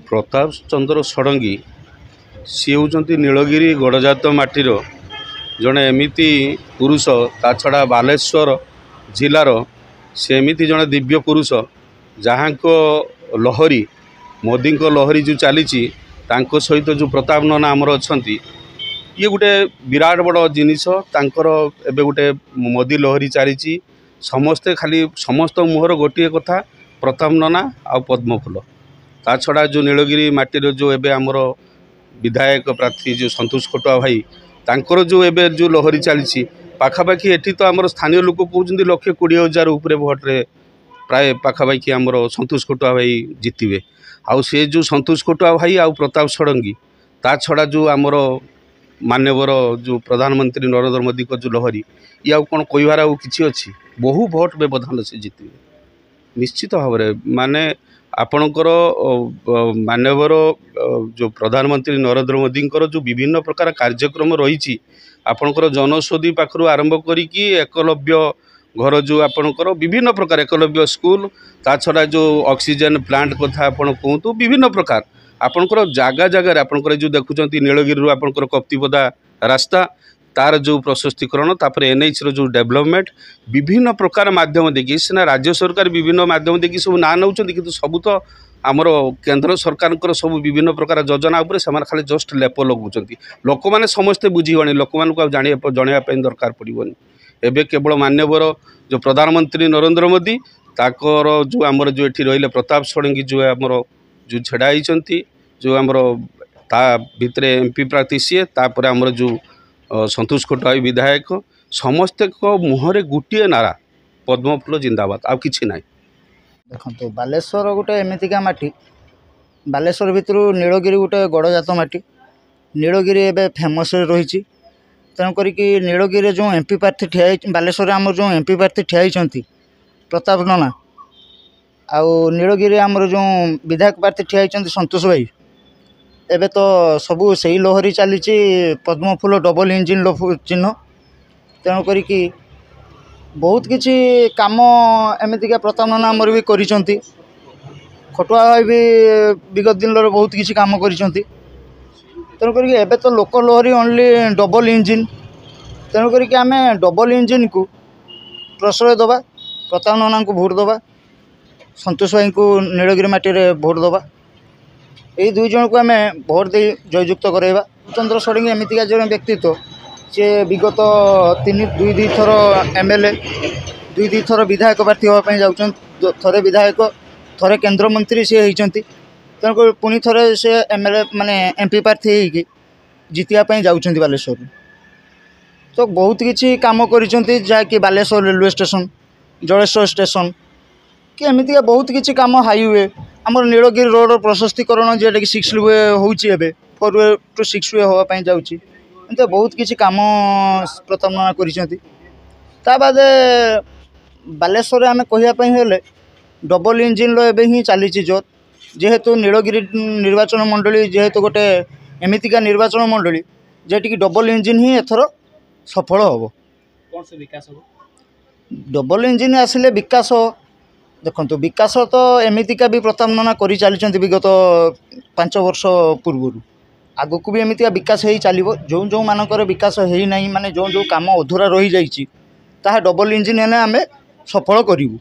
प्रताप चंद्र षडंगी सी होती नीलगिरी गड़जात माटीर जड़े एमती पुरुष ता छड़ा बालेश्वर जिलार से एमती जड़े दिव्य पुरुष जहाँ को लहरी मोदी को लहरी जो चली सहित जो प्रताप नना आमर अच्छा ये गोटे विराट बड़ जिनिस एबे गोटे मोदी लहरी चली समस्ते खाली समस्त मुहर गोटे कथा प्रताप नना आ पद्मफुल ता छड़ा जो नीलगिरी माटीर जो एबे आमर विधायक प्रार्थी जो संतोष खटुआ भाई तांकर जो एबे जो लहरी चली पाखापाखि एठी तो आमर स्थानीय लोक कहते 1,20,000 उपरे भोट्रे प्राय पाखापाखि आमर संतोष खटुआ भाई जितबे आउ से जो संतोष खटुआ भाई आउ प्रताप षडंगी ता छड़ा जो आमर मान्यवर जो प्रधानमंत्री नरेंद्र मोदी को जो लहरी ये आउ कौन कहबार आउ किछि अछि बहु भोट व्यवधान से जितबे निश्चित भाव माने आपणकर मान्यवर जो प्रधानमंत्री नरेंद्र मोदी जो विभिन्न प्रकार कार्यक्रम रही आपणकर जनौषधि पाखु आरंभ करिकी एकलव्य घर जो आपणकर विभिन्न प्रकार एकलव्य स्कूल ता छड़ा जो ऑक्सीजन प्लांट कथा आपण कहतु विभिन्न प्रकार आपणकर जगह जगार आपणकर जो देखुं नीलगिरी आपणकर कप्तिपदा रास्ता तार जो प्रशस्तीकरण तापर एनएच रो जो डेवलपमेंट विभिन्न प्रकार माध्यम देखिए सीना राज्य सरकार विभिन्न माध्यम देखिए सब ना नौ कि सबू तो आमर केंद्र सरकार सब विभिन्न प्रकार योजना उपर से खाली जस्ट लेप लगुंट लोक मैंने समस्ते बुझीबनी लोक मानक जनवाई दरकार पड़ोनी एवं केवल मान्यवर जो प्रधानमंत्री नरेंद्र मोदी ताकर जो आमर जो ये रही प्रताप षडंगी जो आमर जो छेड़ा होती जो आमर ता भितर एमपी प्रार्थी सी तापर आमर जो संतोष खटुआ विधायक समस्ते को मुहरे गोटे नारा पद्मफुल जिंदाबाद आ कि ना देखो बालेश्वर गोटे एमतीका माटी बालेश्वर भितर नीलगिरी गोटे गड़जात माटी नीलगिरी एवं फेमस रही तेणुक नीलगिरी जो एमपी प्रार्थी ठिया बालेश्वर आम जो एमपी प्रार्थी ठिया प्रताप नना आउ नीलगिरी आमर जो विधायक प्रार्थी ठिया संतोष भाई एबे तो सबू से ही लहरी चली पद्मफुल डबल इंजिन चिन्ह तेणुक बहुत किछि काम एमतीका प्रताप नना आमर भी करिसंती खटुआ भाई भी विगत दिन बहुत किछि काम करिसंती तेणुक एबे तो लोक लहरी ओनली डबल इंजिन तेणुक आम डबल इंजिन को प्रश्रय दबा प्रताप नना को भोट दबा संतोष भाई को नीलगिरी माटी रे भोट दबा यही दुई जन को आम भोट दे जययुक्त करवा चंद्र षडंगी एमतीका जन व्यक्तित्व सी विगत दुई थर एमएलए दुई थर विधायक प्रार्थी होगापी जाऊँ थरे विधायक थरे केंद्र मंत्री सी होती तेणुक पुणी थरे से एमएलए माने एमपी प्रार्थी होगी जितियापाई जाऊँच बालेश्वर तो बहुत किछि काम करिसेंती जहाँकि Baleshwar railway station Jaleshwar station कि एमतीका बहुत किछि काम हाईवे आमर नीलगिरी रोड प्रशस्तीकरण जेटा कि 6 वे होउची एबे 4 वे टू 6 वे होगापी जाऊँच एमती बहुत किछि काम प्रताप नना करिसेंती ता बाद बालेश्वर आम कहवाई हेले डबल इंजिन एबे ही चली जोर जेहेतु नीलगिरी निर्वाचन मंडली जेहेतु गोटे एमतीका निर्वाचन मंडली जेटिकी डबल इंजिन ही एथर सफल हम कौन से विकास हो डबल इंजिन आसिले विकास देखो विकास तो एमतीका भी प्रताप नना करी चली विगत 5 वर्ष पूर्व आग को भी एमतीका विकास हो चलो जो जो मानकर विकास है ना माने जो जो काम अधूरा रही जाइए ताहा डबल इंजिन हेने आम सफल करूँ।